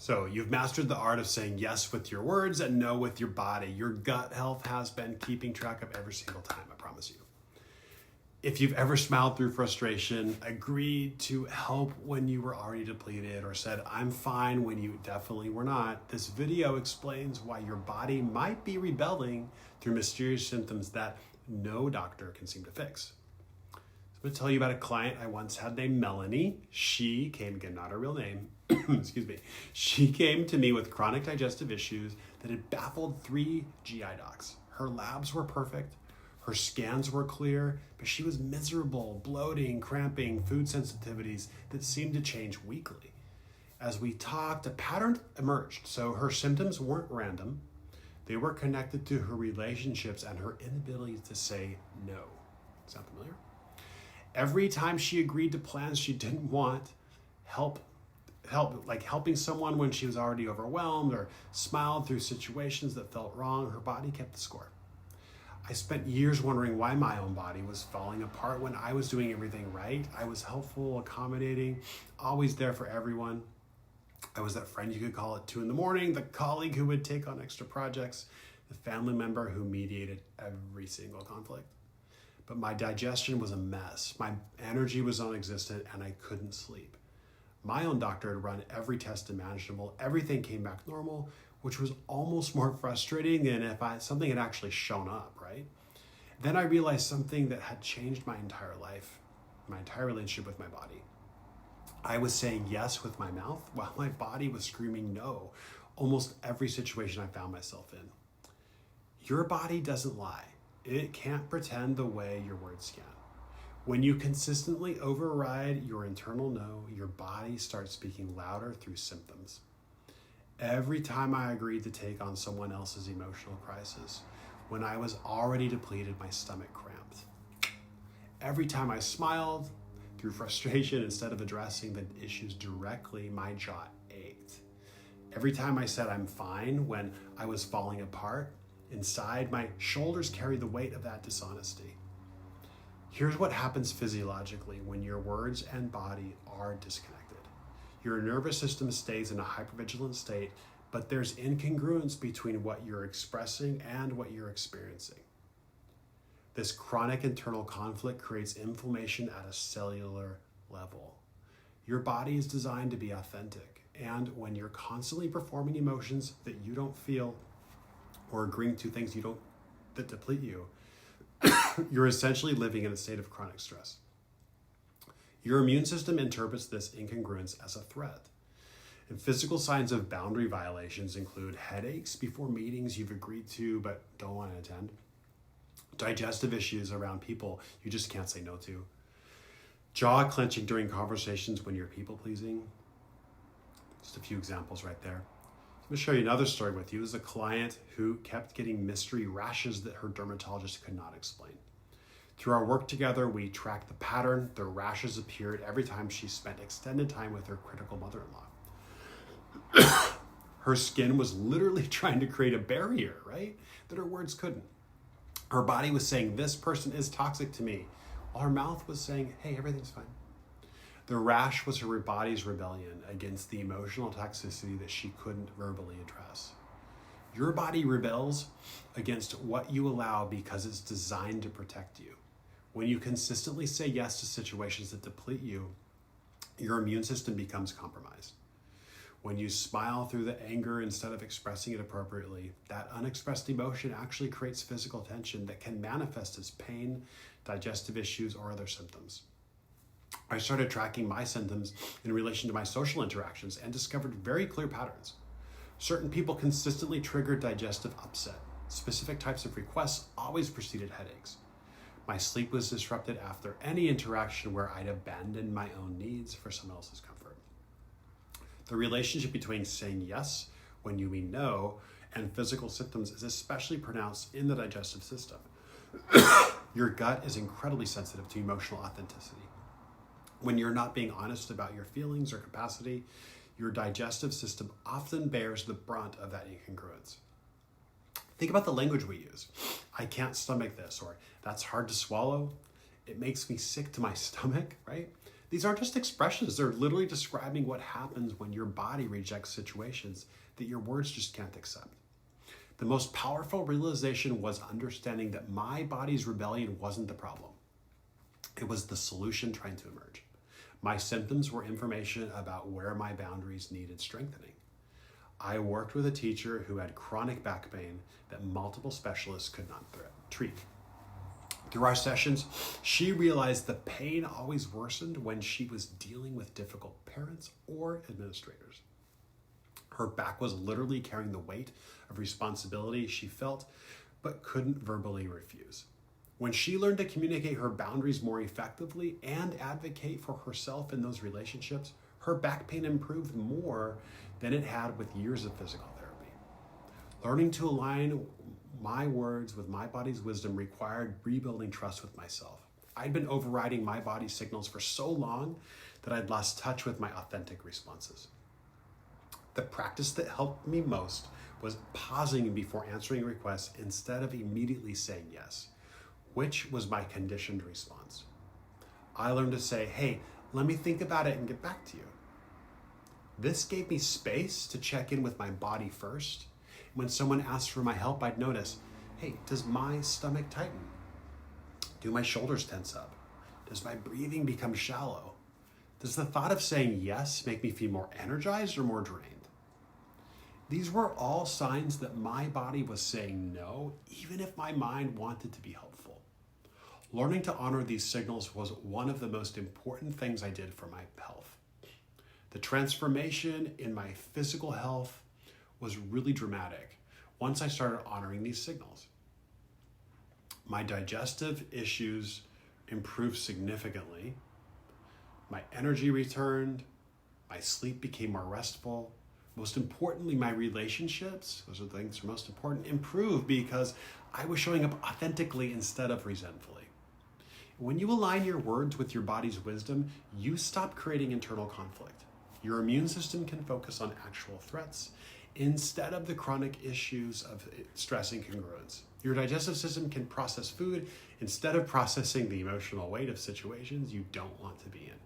So you've mastered the art of saying yes with your words and no with your body. Your gut health has been keeping track of every single time, I promise you. If you've ever smiled through frustration, agreed to help when you were already depleted, or said, I'm fine when you definitely were not, this video explains why your body might be rebelling through mysterious symptoms that no doctor can seem to fix. So I'm going to tell you about a client I once had named Melanie. She came, again, not her real name, excuse me. She came to me with chronic digestive issues that had baffled 3 GI docs. Her labs were perfect. Her scans were clear, but she was miserable, bloating, cramping, food sensitivities that seemed to change weekly. As we talked, a pattern emerged. So her symptoms weren't random. They were connected to her relationships and her inability to say no. Sound familiar? Every time she agreed to plans she didn't want, like helping someone when she was already overwhelmed, or smiled through situations that felt wrong, her body kept the score. I spent years wondering why my own body was falling apart when I was doing everything right. I was helpful, accommodating, always there for everyone. I was that friend you could call at 2 a.m, the colleague who would take on extra projects, the family member who mediated every single conflict. But my digestion was a mess. My energy was non-existent and I couldn't sleep. My own doctor had run every test imaginable. Everything came back normal, which was almost more frustrating than if something had actually shown up, right? Then I realized something that had changed my entire life, my entire relationship with my body. I was saying yes with my mouth while my body was screaming no, almost every situation I found myself in. Your body doesn't lie. It can't pretend the way your words can. When you consistently override your internal no, your body starts speaking louder through symptoms. Every time I agreed to take on someone else's emotional crisis, when I was already depleted, my stomach cramped. Every time I smiled through frustration instead of addressing the issues directly, my jaw ached. Every time I said I'm fine when I was falling apart, inside my shoulders carried the weight of that dishonesty. Here's what happens physiologically when your words and body are disconnected. Your nervous system stays in a hypervigilant state, but there's incongruence between what you're expressing and what you're experiencing. This chronic internal conflict creates inflammation at a cellular level. Your body is designed to be authentic, and when you're constantly performing emotions that you don't feel or agreeing to things that deplete you, you're essentially living in a state of chronic stress. Your immune system interprets this incongruence as a threat. And physical signs of boundary violations include headaches before meetings you've agreed to but don't want to attend, digestive issues around people you just can't say no to, jaw clenching during conversations when you're people-pleasing. Just a few examples right there. I'm going to share you another story with you. This is a client who kept getting mystery rashes that her dermatologist could not explain. Through our work together, we tracked the pattern. The rashes appeared every time she spent extended time with her critical mother-in-law. Her skin was literally trying to create a barrier, right? That her words couldn't. Her body was saying, this person is toxic to me, while her mouth was saying, hey, everything's fine. The rash was her body's rebellion against the emotional toxicity that she couldn't verbally address. Your body rebels against what you allow because it's designed to protect you. When you consistently say yes to situations that deplete you, your immune system becomes compromised. When you smile through the anger instead of expressing it appropriately, that unexpressed emotion actually creates physical tension that can manifest as pain, digestive issues, or other symptoms. I started tracking my symptoms in relation to my social interactions and discovered very clear patterns. Certain people consistently triggered digestive upset. Specific types of requests always preceded headaches. My sleep was disrupted after any interaction where I'd abandoned my own needs for someone else's comfort. The relationship between saying yes when you mean no and physical symptoms is especially pronounced in the digestive system. Your gut is incredibly sensitive to emotional authenticity. When you're not being honest about your feelings or capacity, your digestive system often bears the brunt of that incongruence. Think about the language we use. I can't stomach this, or that's hard to swallow. It makes me sick to my stomach, right? These aren't just expressions, they're literally describing what happens when your body rejects situations that your words just can't accept. The most powerful realization was understanding that my body's rebellion wasn't the problem. It was the solution trying to emerge. My symptoms were information about where my boundaries needed strengthening. I worked with a teacher who had chronic back pain that multiple specialists could not treat. Through our sessions, she realized the pain always worsened when she was dealing with difficult parents or administrators. Her back was literally carrying the weight of responsibility she felt but couldn't verbally refuse. When she learned to communicate her boundaries more effectively and advocate for herself in those relationships, her back pain improved more than it had with years of physical therapy. Learning to align my words with my body's wisdom required rebuilding trust with myself. I'd been overriding my body's signals for so long that I'd lost touch with my authentic responses. The practice that helped me most was pausing before answering requests instead of immediately saying yes, which was my conditioned response. I learned to say, hey, let me think about it and get back to you. This gave me space to check in with my body first. When someone asked for my help, I'd notice, hey, does my stomach tighten? Do my shoulders tense up? Does my breathing become shallow? Does the thought of saying yes make me feel more energized or more drained? These were all signs that my body was saying no, even if my mind wanted to be helpful. Learning to honor these signals was one of the most important things I did for my health. The transformation in my physical health was really dramatic once I started honoring these signals. My digestive issues improved significantly. My energy returned. My sleep became more restful. Most importantly, my relationships, those are the things that are most important, improved because I was showing up authentically instead of resentfully. When you align your words with your body's wisdom, you stop creating internal conflict. Your immune system can focus on actual threats instead of the chronic issues of stress and congruence. Your digestive system can process food instead of processing the emotional weight of situations you don't want to be in.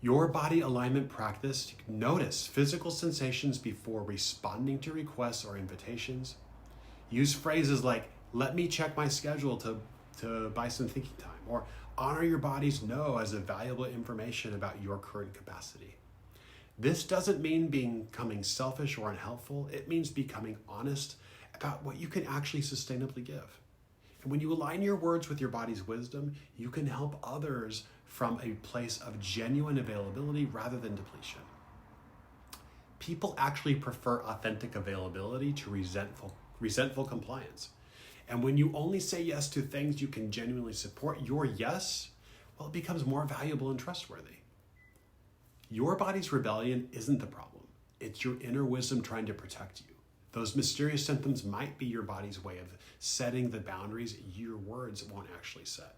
Your body alignment practice, notice physical sensations before responding to requests or invitations. Use phrases like, let me check my schedule to buy some thinking time, or honor your body's no as a valuable information about your current capacity. This doesn't mean becoming selfish or unhelpful. It means becoming honest about what you can actually sustainably give. And when you align your words with your body's wisdom, you can help others from a place of genuine availability rather than depletion. People actually prefer authentic availability to resentful compliance. And when you only say yes to things you can genuinely support, your yes, well, it becomes more valuable and trustworthy. Your body's rebellion isn't the problem. It's your inner wisdom trying to protect you. Those mysterious symptoms might be your body's way of setting the boundaries your words won't actually set.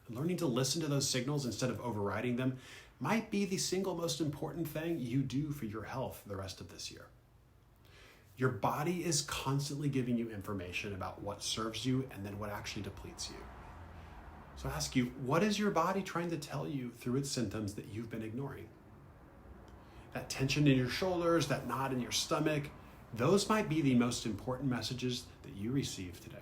Learning to listen to those signals instead of overriding them might be the single most important thing you do for your health the rest of this year. Your body is constantly giving you information about what serves you and then what actually depletes you. So I ask you, what is your body trying to tell you through its symptoms that you've been ignoring? That tension in your shoulders, that knot in your stomach, those might be the most important messages that you receive today.